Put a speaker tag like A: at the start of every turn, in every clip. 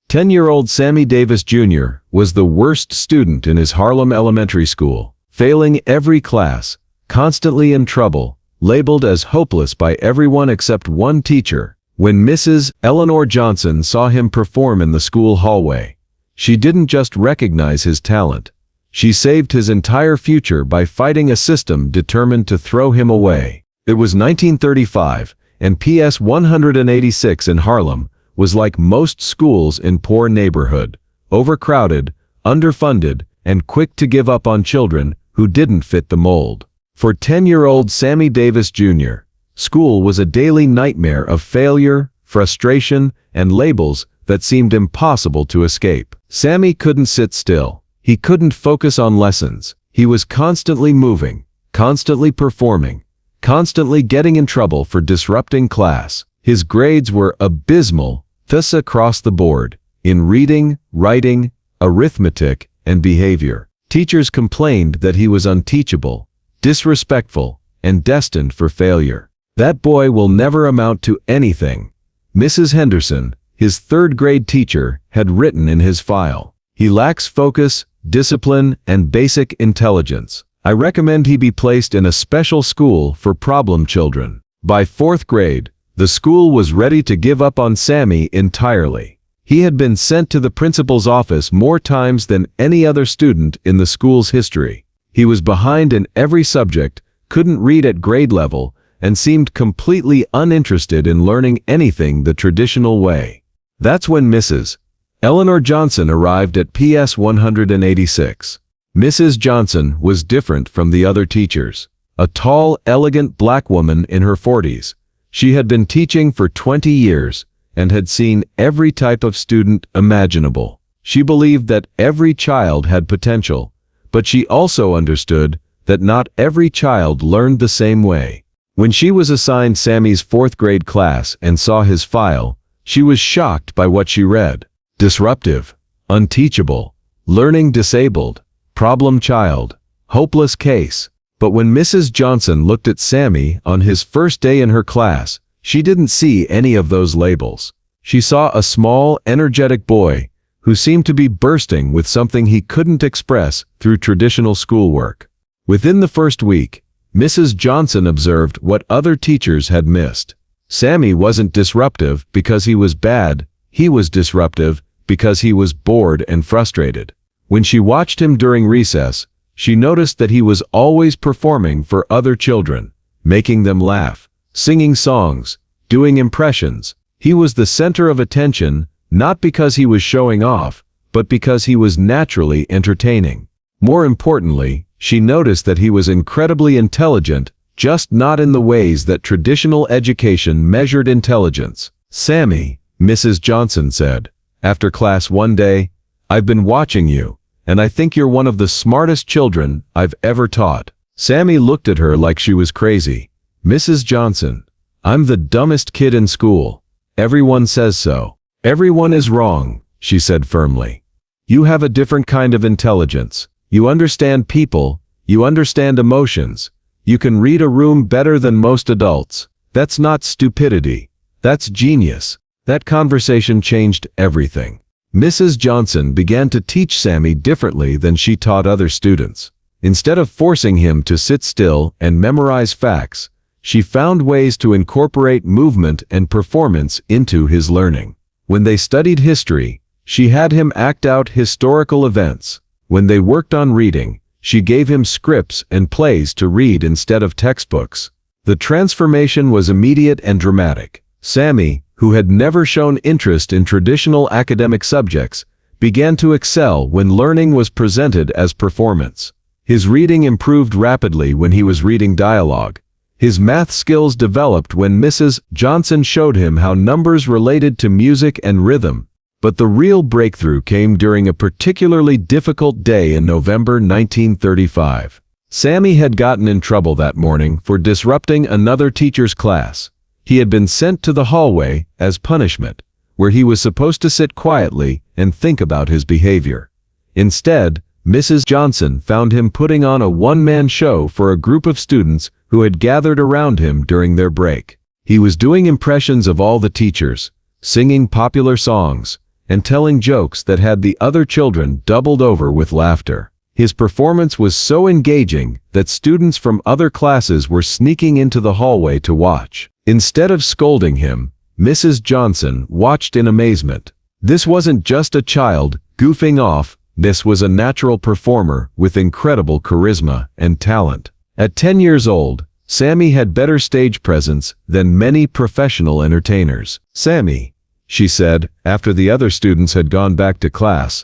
A: 10-year-old Sammy Davis Jr. was the worst student in his Harlem elementary school, failing every class, constantly in trouble, labeled as hopeless by everyone except one teacher. When Mrs. Eleanor Johnson saw him perform in the school hallway, she didn't just recognize his talent. She saved his entire future by fighting a system determined to throw him away. It was 1935, and PS 186 in Harlem was like most schools in poor neighborhood, overcrowded, underfunded, and quick to give up on children who didn't fit the mold. For 10-year-old Sammy Davis Jr., school was a daily nightmare of failure, frustration, and labels that seemed impossible to escape. Sammy couldn't sit still. He couldn't focus on lessons. He was constantly moving, constantly performing, constantly getting in trouble for disrupting class. His grades were abysmal, thus across the board, in reading, writing, arithmetic, and behavior. Teachers complained that he was unteachable, disrespectful, and destined for failure. "That boy will never amount to anything," Mrs. Henderson, his third-grade teacher, had written in his file. "He lacks focus, discipline, and basic intelligence. I recommend he be placed in a special school for problem children." By fourth grade, the school was ready to give up on Sammy entirely. He had been sent to the principal's office more times than any other student in the school's history. He was behind in every subject, couldn't read at grade level, and seemed completely uninterested in learning anything the traditional way. That's when Mrs. Eleanor Johnson arrived at PS 186. Mrs. Johnson was different from the other teachers. A tall, elegant black woman in her 40s. She had been teaching for 20 years and had seen every type of student imaginable. She believed that every child had potential, but she also understood that not every child learned the same way. When she was assigned Sammy's fourth-grade class and saw his file, she was shocked by what she read. Disruptive, unteachable, learning disabled, problem child, hopeless case. But when Mrs. Johnson looked at Sammy on his first day in her class, she didn't see any of those labels. She saw a small, energetic boy who seemed to be bursting with something he couldn't express through traditional schoolwork. Within the first week, Mrs. Johnson observed what other teachers had missed. Sammy wasn't disruptive because he was bad, he was disruptive because he was bored and frustrated. When she watched him during recess, she noticed that he was always performing for other children, making them laugh, singing songs, doing impressions. He was the center of attention, not because he was showing off, but because he was naturally entertaining. More importantly, she noticed that he was incredibly intelligent, just not in the ways that traditional education measured intelligence. "Sammy," Mrs. Johnson said, after class one day, "I've been watching you, and I think you're one of the smartest children I've ever taught." Sammy looked at her like she was crazy. "Mrs. Johnson, I'm the dumbest kid in school. Everyone says so." "Everyone is wrong," she said firmly. "You have a different kind of intelligence. You understand people, you understand emotions. You can read a room better than most adults. That's not stupidity. That's genius." That conversation changed everything. Mrs. Johnson began to teach Sammy differently than she taught other students. Instead of forcing him to sit still and memorize facts, she found ways to incorporate movement and performance into his learning. When they studied history, she had him act out historical events. When they worked on reading, she gave him scripts and plays to read instead of textbooks. The transformation was immediate and dramatic. Sammy, who had never shown interest in traditional academic subjects, began to excel when learning was presented as performance. His reading improved rapidly when he was reading dialogue. His math skills developed when Mrs. Johnson showed him how numbers related to music and rhythm. But the real breakthrough came during a particularly difficult day in November 1935. Sammy had gotten in trouble that morning for disrupting another teacher's class. He had been sent to the hallway as punishment, where he was supposed to sit quietly and think about his behavior. Instead, Mrs. Johnson found him putting on a one-man show for a group of students who had gathered around him during their break. He was doing impressions of all the teachers, singing popular songs, and telling jokes that had the other children doubled over with laughter. His performance was so engaging that students from other classes were sneaking into the hallway to watch. Instead of scolding him, Mrs. Johnson watched in amazement. This wasn't just a child goofing off, this was a natural performer with incredible charisma and talent. At 10 years old, Sammy had better stage presence than many professional entertainers. "Sammy," she said, after the other students had gone back to class,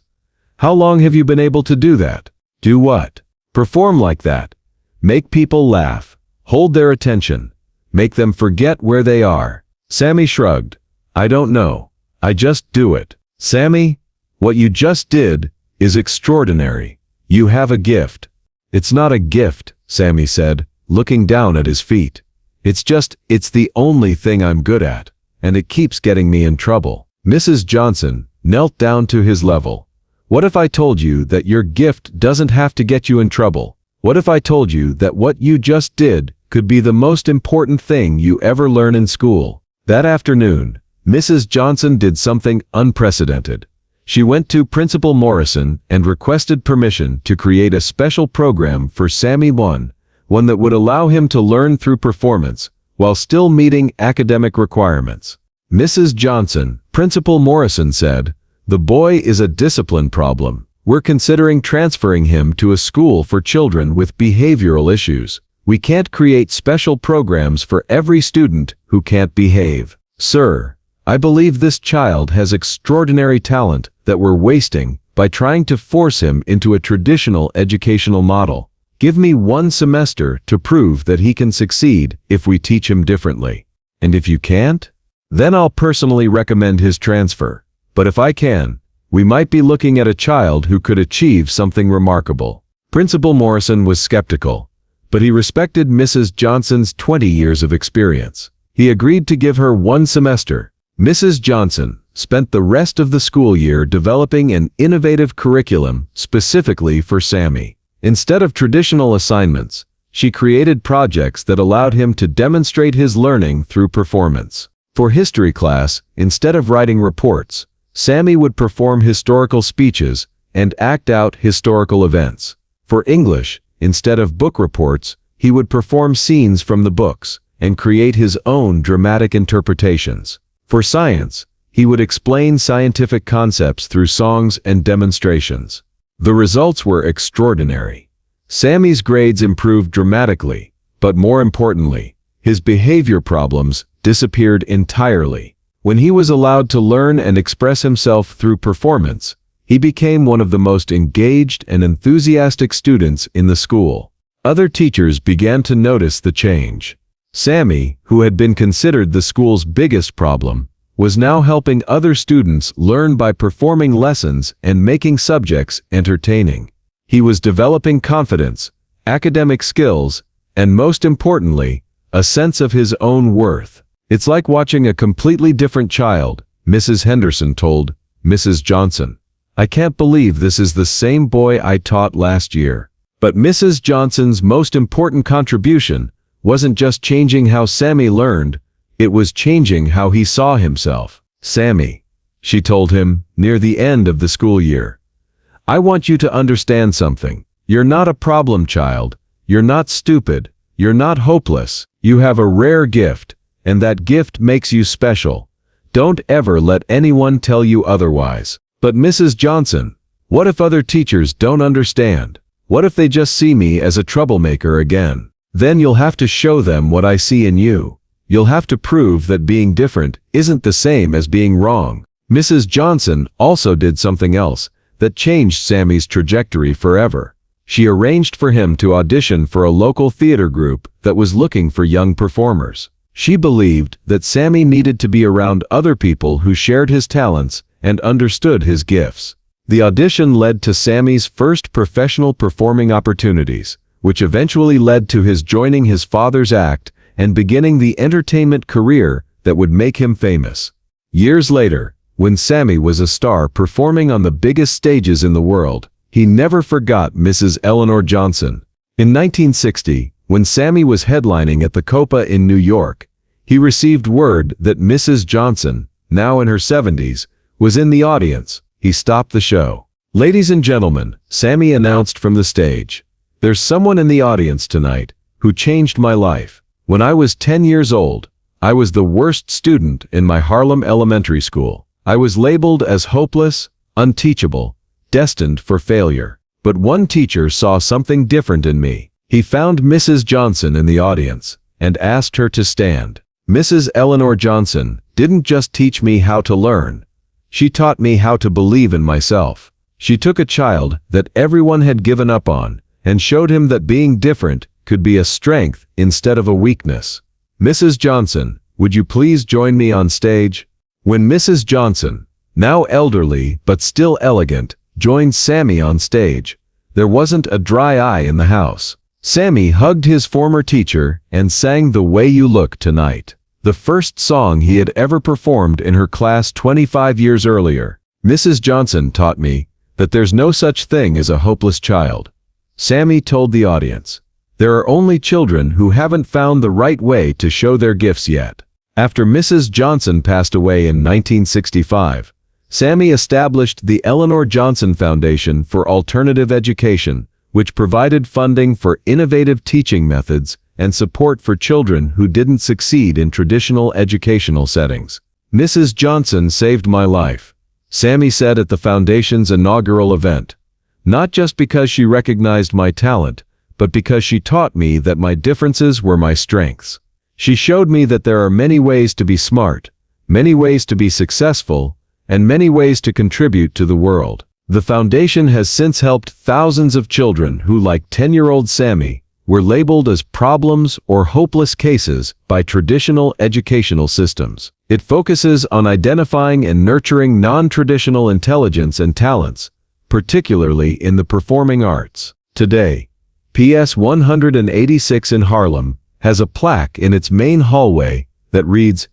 A: "how long have you been able to do that?" "Do what?" "Perform like that. Make people laugh. Hold their attention. Make them forget where they are." Sammy shrugged. "I don't know. I just do it." "Sammy, what you just did is extraordinary. You have a gift." "It's not a gift," Sammy said, looking down at his feet. It's the only thing I'm good at, and it keeps getting me in trouble." Mrs. Johnson knelt down to his level. "What if I told you that your gift doesn't have to get you in trouble? What if I told you that what you just did could be the most important thing you ever learn in school?" That afternoon, Mrs. Johnson did something unprecedented. She went to Principal Morrison and requested permission to create a special program for Sammy, one that would allow him to learn through performance while still meeting academic requirements. "Mrs. Johnson," Principal Morrison said, "the boy is a discipline problem. We're considering transferring him to a school for children with behavioral issues. We can't create special programs for every student who can't behave. Sir, I believe this child has extraordinary talent that we're wasting by trying to force him into a traditional educational model. Give me 1 semester to prove that he can succeed if we teach him differently. And if you can't, then I'll personally recommend his transfer. But if I can, we might be looking at a child who could achieve something remarkable." Principal Morrison was skeptical, but he respected Mrs. Johnson's 20 years of experience. He agreed to give her 1 semester. Mrs. Johnson spent the rest of the school year developing an innovative curriculum specifically for Sammy. Instead of traditional assignments, she created projects that allowed him to demonstrate his learning through performance. For history class, instead of writing reports, Sammy would perform historical speeches and act out historical events. For English, instead of book reports, he would perform scenes from the books and create his own dramatic interpretations. For science, he would explain scientific concepts through songs and demonstrations. The results were extraordinary. Sammy's grades improved dramatically, but more importantly, his behavior problems disappeared entirely. When he was allowed to learn and express himself through performance, he became one of the most engaged and enthusiastic students in the school. Other teachers began to notice the change. Sammy, who had been considered the school's biggest problem, was now helping other students learn by performing lessons and making subjects entertaining. He was developing confidence, academic skills, and most importantly, a sense of his own worth. "It's like watching a completely different child," Mrs. Henderson told Mrs. Johnson. "I can't believe this is the same boy I taught last year." But Mrs. Johnson's most important contribution wasn't just changing how Sammy learned, it was changing how he saw himself. "Sammy," she told him near the end of the school year, "I want you to understand something. You're not a problem child. You're not stupid. You're not hopeless. You have a rare gift, and that gift makes you special. Don't ever let anyone tell you otherwise." "But Mrs. Johnson, what if other teachers don't understand? What if they just see me as a troublemaker again?" "Then you'll have to show them what I see in you. You'll have to prove that being different isn't the same as being wrong." Mrs. Johnson also did something else that changed Sammy's trajectory forever. She arranged for him to audition for a local theater group that was looking for young performers. She believed that Sammy needed to be around other people who shared his talents and understood his gifts. The audition led to Sammy's first professional performing opportunities, which eventually led to his joining his father's act and beginning the entertainment career that would make him famous. Years later, when Sammy was a star performing on the biggest stages in the world, he never forgot Mrs. Eleanor Johnson. In 1960, when Sammy was headlining at the Copa in New York, he received word that Mrs. Johnson, now in her 70s, was in the audience, he stopped the show. "Ladies and gentlemen," Sammy announced from the stage, "there's someone in the audience tonight who changed my life. When I was 10 years old, I was the worst student in my Harlem elementary school. I was labeled as hopeless, unteachable, destined for failure. But one teacher saw something different in me. He found Mrs. Johnson in the audience and asked her to stand. Mrs. Eleanor Johnson didn't just teach me how to learn. She taught me how to believe in myself. She took a child that everyone had given up on and showed him that being different could be a strength instead of a weakness. Mrs. Johnson, would you please join me on stage?" When Mrs. Johnson, now elderly but still elegant, joined Sammy on stage, there wasn't a dry eye in the house. Sammy hugged his former teacher and sang "The Way You Look Tonight," the first song he had ever performed in her class 25 years earlier. "Mrs. Johnson taught me that there's no such thing as a hopeless child," Sammy told the audience. "There are only children who haven't found the right way to show their gifts yet." After Mrs. Johnson passed away in 1965, Sammy established the Eleanor Johnson Foundation for Alternative Education, which provided funding for innovative teaching methods and support for children who didn't succeed in traditional educational settings. "Mrs. Johnson saved my life," Sammy said at the foundation's inaugural event. "Not just because she recognized my talent, but because she taught me that my differences were my strengths. She showed me that there are many ways to be smart, many ways to be successful, and many ways to contribute to the world." The foundation has since helped thousands of children who, like 10-year-old Sammy, were labeled as problems or hopeless cases by traditional educational systems. It focuses on identifying and nurturing non-traditional intelligence and talents, particularly in the performing arts. Today, PS 186 in Harlem has a plaque in its main hallway that reads,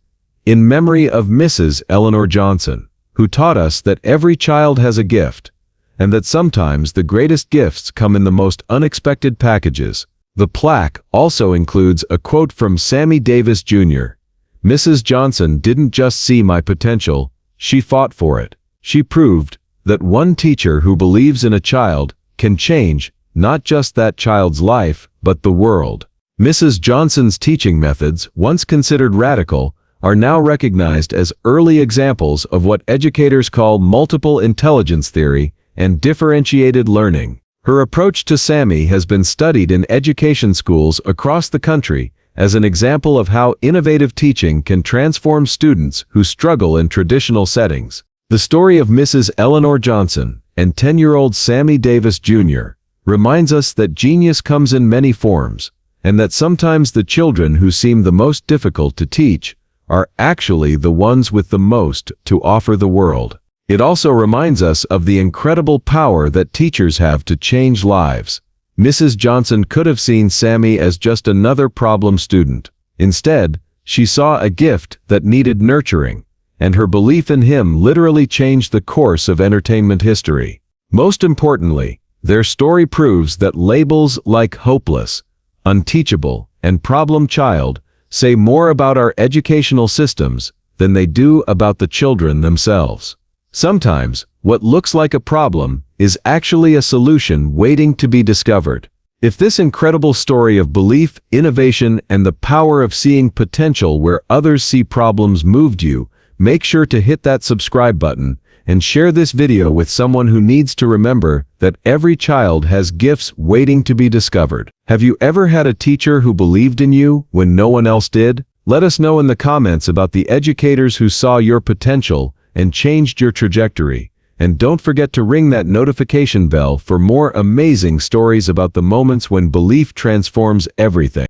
A: "In memory of Mrs. Eleanor Johnson, who taught us that every child has a gift, and that sometimes the greatest gifts come in the most unexpected packages." The plaque also includes a quote from Sammy Davis Jr. "Mrs. Johnson didn't just see my potential, she fought for it. She proved that one teacher who believes in a child can change not just that child's life, but the world." Mrs. Johnson's teaching methods, once considered radical, are now recognized as early examples of what educators call multiple intelligence theory and differentiated learning. Her approach to Sammy has been studied in education schools across the country as an example of how innovative teaching can transform students who struggle in traditional settings. The story of Mrs. Eleanor Johnson and 10-year-old Sammy Davis Jr. reminds us that genius comes in many forms, and that sometimes the children who seem the most difficult to teach are actually the ones with the most to offer the world. It also reminds us of the incredible power that teachers have to change lives. Mrs. Johnson could have seen Sammy as just another problem student. Instead, she saw a gift that needed nurturing, and her belief in him literally changed the course of entertainment history. Most importantly, their story proves that labels like hopeless, unteachable, and problem child say more about our educational systems than they do about the children themselves. Sometimes, what looks like a problem is actually a solution waiting to be discovered. If this incredible story of belief, innovation, and the power of seeing potential where others see problems moved you, make sure to hit that subscribe button and share this video with someone who needs to remember that every child has gifts waiting to be discovered. Have you ever had a teacher who believed in you when no one else did? Let us know in the comments about the educators who saw your potential and changed your trajectory. And don't forget to ring that notification bell for more amazing stories about the moments when belief transforms everything.